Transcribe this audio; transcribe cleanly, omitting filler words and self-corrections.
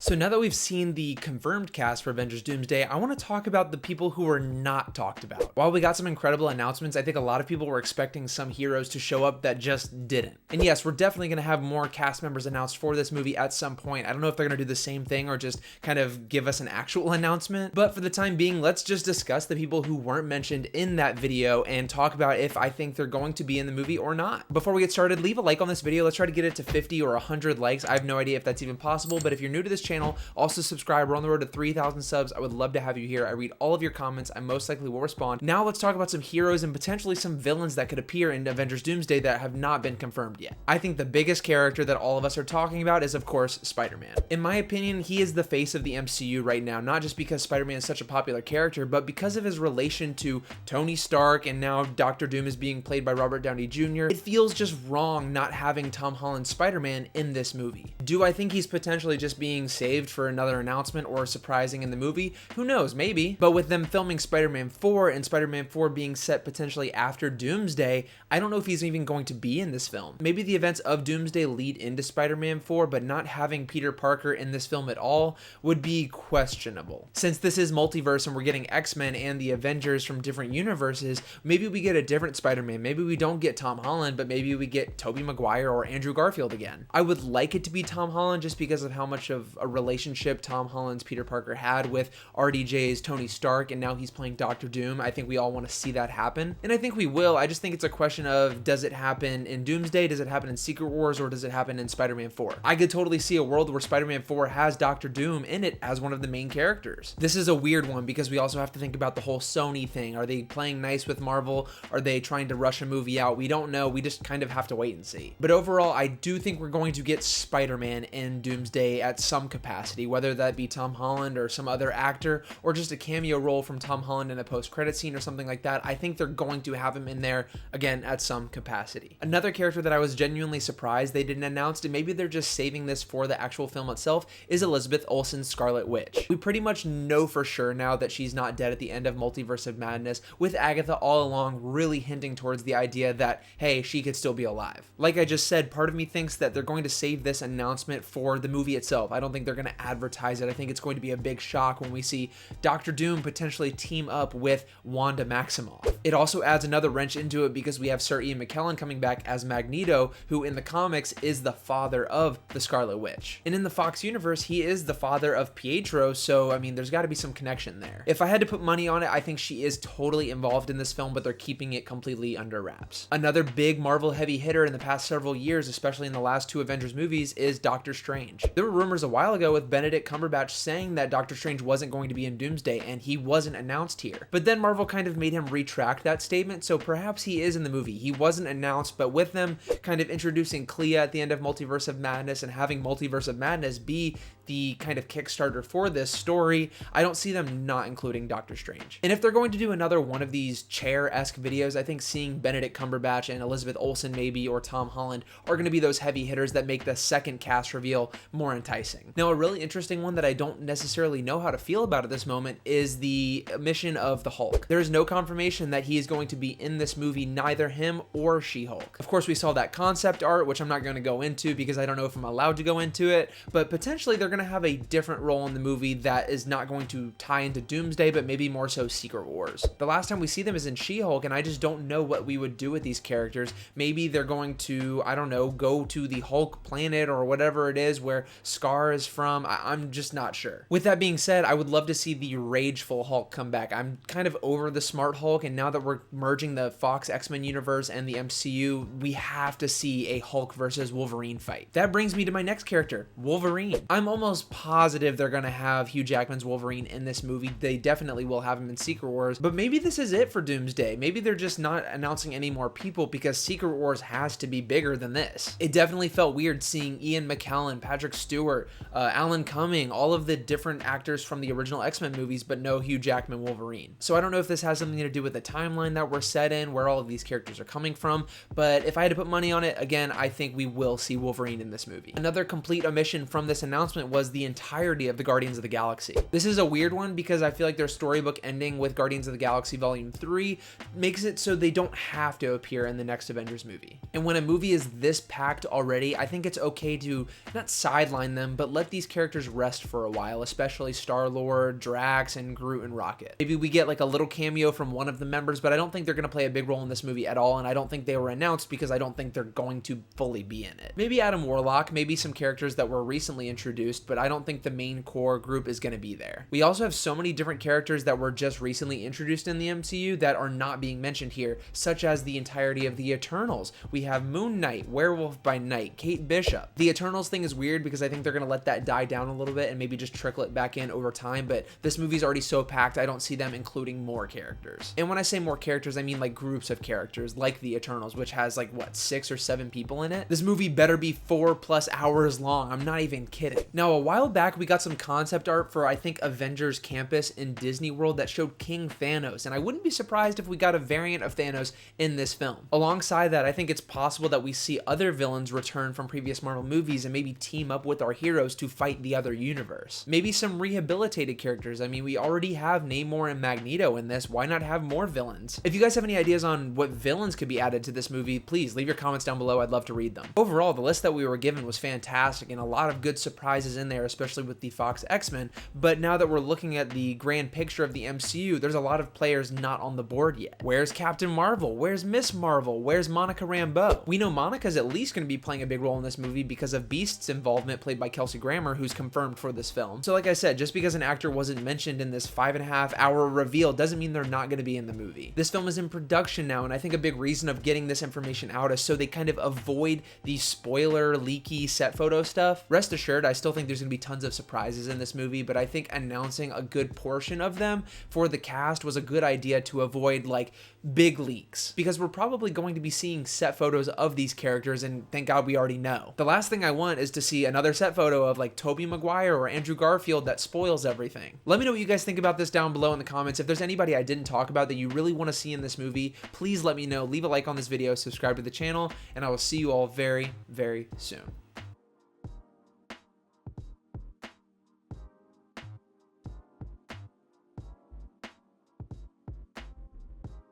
So now that we've seen the confirmed cast for Avengers Doomsday, I want to talk about the people who were not talked about. While we got some incredible announcements, I think a lot of people were expecting some heroes to show up that just didn't. And yes, we're definitely going to have more cast members announced for this movie at some point. I don't know if they're going to do the same thing or just kind of give us an actual announcement, but for the time being, let's just discuss the people who weren't mentioned in that video and talk about if I think they're going to be in the movie or not. Before we get started, leave a like on this video. Let's try to get it to 50 or 100 likes. I have no idea if that's even possible, but if you're new to this channel, also subscribe. We're on the road to 3,000 subs. I would love to have you here. I read all of your comments. I most likely will respond. Now let's talk about some heroes and potentially some villains that could appear in Avengers Doomsday that have not been confirmed yet. I think the biggest character that all of us are talking about is, of course, Spider-Man. In my opinion, he is the face of the MCU right now, not just because Spider-Man is such a popular character, but because of his relation to Tony Stark, and now Doctor Doom is being played by Robert Downey Jr. It feels just wrong not having Tom Holland's Spider-Man in this movie. Do I think he's potentially just being saved for another announcement or surprising in the movie? Who knows, maybe. But with them filming Spider-Man 4 and Spider-Man 4 being set potentially after Doomsday, I don't know if he's even going to be in this film. Maybe the events of Doomsday lead into Spider-Man 4, but not having Peter Parker in this film at all would be questionable. Since this is multiverse and we're getting X-Men and the Avengers from different universes, maybe we get a different Spider-Man. Maybe we don't get Tom Holland, but maybe we get Tobey Maguire or Andrew Garfield again. I would like it to be Tom Holland just because of how much of a relationship Tom Holland's Peter Parker had with RDJ's Tony Stark, and now he's playing Doctor Doom. I think we all want to see that happen, and I think we will. I just think it's a question of, does it happen in Doomsday, does it happen in Secret Wars, or does it happen in Spider-Man 4? I could totally see a world where Spider-Man 4 has Doctor Doom in it as one of the main characters. This is a weird one because we also have to think about the whole Sony thing. Are they playing nice with Marvel? Are they trying to rush a movie out? We don't know. We just kind of have to wait and see. But overall, I do think we're going to get Spider-Man in Doomsday at some capacity, whether that be Tom Holland or some other actor, or just a cameo role from Tom Holland in a post-credit scene or something like that. I think they're going to have him in there, again, at some capacity. Another character that I was genuinely surprised they didn't announce, and maybe they're just saving this for the actual film itself, is Elizabeth Olsen's Scarlet Witch. We pretty much know for sure now that she's not dead at the end of Multiverse of Madness, with Agatha all along really hinting towards the idea that, hey, she could still be alive. Like I just said, part of me thinks that they're going to save this announcement for the movie itself. I don't think they're going to advertise it. I think it's going to be a big shock when we see Doctor Doom potentially team up with Wanda Maximoff. It also adds another wrench into it because we have Sir Ian McKellen coming back as Magneto, who in the comics is the father of the Scarlet Witch. And in the Fox universe, he is the father of Pietro, so I mean, there's got to be some connection there. If I had to put money on it, I think she is totally involved in this film, but they're keeping it completely under wraps. Another big Marvel heavy hitter in the past several years, especially in the last two Avengers movies, is Doctor Strange. There were rumors a while ago with Benedict Cumberbatch saying that Doctor Strange wasn't going to be in Doomsday, and he wasn't announced here. But then Marvel kind of made him retract that statement, so perhaps he is in the movie. He wasn't announced, but with them kind of introducing Clea at the end of Multiverse of Madness and having Multiverse of Madness be the kind of Kickstarter for this story, I don't see them not including Doctor Strange. And if they're going to do another one of these chair-esque videos, I think seeing Benedict Cumberbatch and Elizabeth Olsen maybe, or Tom Holland, are going to be those heavy hitters that make the second cast reveal more enticing. Now, a really interesting one that I don't necessarily know how to feel about at this moment is the mission of the Hulk. There is no confirmation that he is going to be in this movie, neither him or She-Hulk. Of course, we saw that concept art, which I'm not going to go into because I don't know if I'm allowed to go into it, but potentially they're going to have a different role in the movie that is not going to tie into Doomsday, but maybe more so Secret Wars. The last time we see them is in She-Hulk, and I just don't know what we would do with these characters. Maybe they're going to, I don't know, go to the Hulk planet or whatever it is where Scar is from. I'm just not sure. With that being said, I would love to see the rageful Hulk come back. I'm kind of over the smart Hulk, and now that we're merging the Fox X-Men universe and the MCU, we have to see a Hulk versus Wolverine fight. That brings me to my next character, Wolverine. I'm almost positive they're going to have Hugh Jackman's Wolverine in this movie. They definitely will have him in Secret Wars, but maybe this is it for Doomsday. Maybe they're just not announcing any more people because Secret Wars has to be bigger than this. It definitely felt weird seeing Ian McKellen, Patrick Stewart, Alan Cumming, all of the different actors from the original X-Men movies, but no Hugh Jackman Wolverine. So I don't know if this has something to do with the timeline that we're set in, where all of these characters are coming from, but if I had to put money on it, again, I think we will see Wolverine in this movie. Another complete omission from this announcement event was the entirety of the Guardians of the Galaxy. This is a weird one because I feel like their storybook ending with Guardians of the Galaxy Volume 3 makes it so they don't have to appear in the next Avengers movie. And when a movie is this packed already, I think it's okay to not sideline them, but let these characters rest for a while, especially Star-Lord, Drax, and Groot and Rocket. Maybe we get like a little cameo from one of the members, but I don't think they're going to play a big role in this movie at all, and I don't think they were announced because I don't think they're going to fully be in it. Maybe Adam Warlock, maybe some characters that were recently introduced, but I don't think the main core group is going to be there. We also have so many different characters that were just recently introduced in the MCU that are not being mentioned here, such as the entirety of the Eternals. We have Moon Knight, Werewolf by Night, Kate Bishop. The Eternals thing is weird because I think they're going to let that die down a little bit and maybe just trickle it back in over time, but this movie's already so packed, I don't see them including more characters. And when I say more characters, I mean like groups of characters, like the Eternals, which has like, what, 6 or 7 people in it? This movie better be 4+ hours long. I'm not even kidding. Now, a while back, we got some concept art for, I think, Avengers Campus in Disney World that showed King Thanos, and I wouldn't be surprised if we got a variant of Thanos in this film. Alongside that, I think it's possible that we see other villains return from previous Marvel movies and maybe team up with our heroes to fight the other universe. Maybe some rehabilitated characters. I mean, we already have Namor and Magneto in this. Why not have more villains? If you guys have any ideas on what villains could be added to this movie, please leave your comments down below. I'd love to read them. Overall, the list that we were given was fantastic and a lot of good surprises in there, especially with the Fox X-Men. But now that we're looking at the grand picture of the MCU, there's a lot of players not on the board yet. Where's Captain Marvel? Where's Miss Marvel? Where's Monica Rambeau? We know Monica's at least going to be playing a big role in this movie because of Beast's involvement, played by Kelsey Grammer, who's confirmed for this film. So like I said, just because an actor wasn't mentioned in this 5.5-hour reveal doesn't mean they're not going to be in the movie. This film is in production now, and I think a big reason of getting this information out is so they kind of avoid the spoiler leaky set photo stuff. Rest assured, I still think there's going to be tons of surprises in this movie, but I think announcing a good portion of them for the cast was a good idea to avoid like big leaks, because we're probably going to be seeing set photos of these characters, and thank God we already know. The last thing I want is to see another set photo of like Tobey Maguire or Andrew Garfield that spoils everything. Let me know what you guys think about this down below in the comments. If there's anybody I didn't talk about that you really want to see in this movie, please let me know. Leave a like on this video, subscribe to the channel, and I will see you all very, very soon.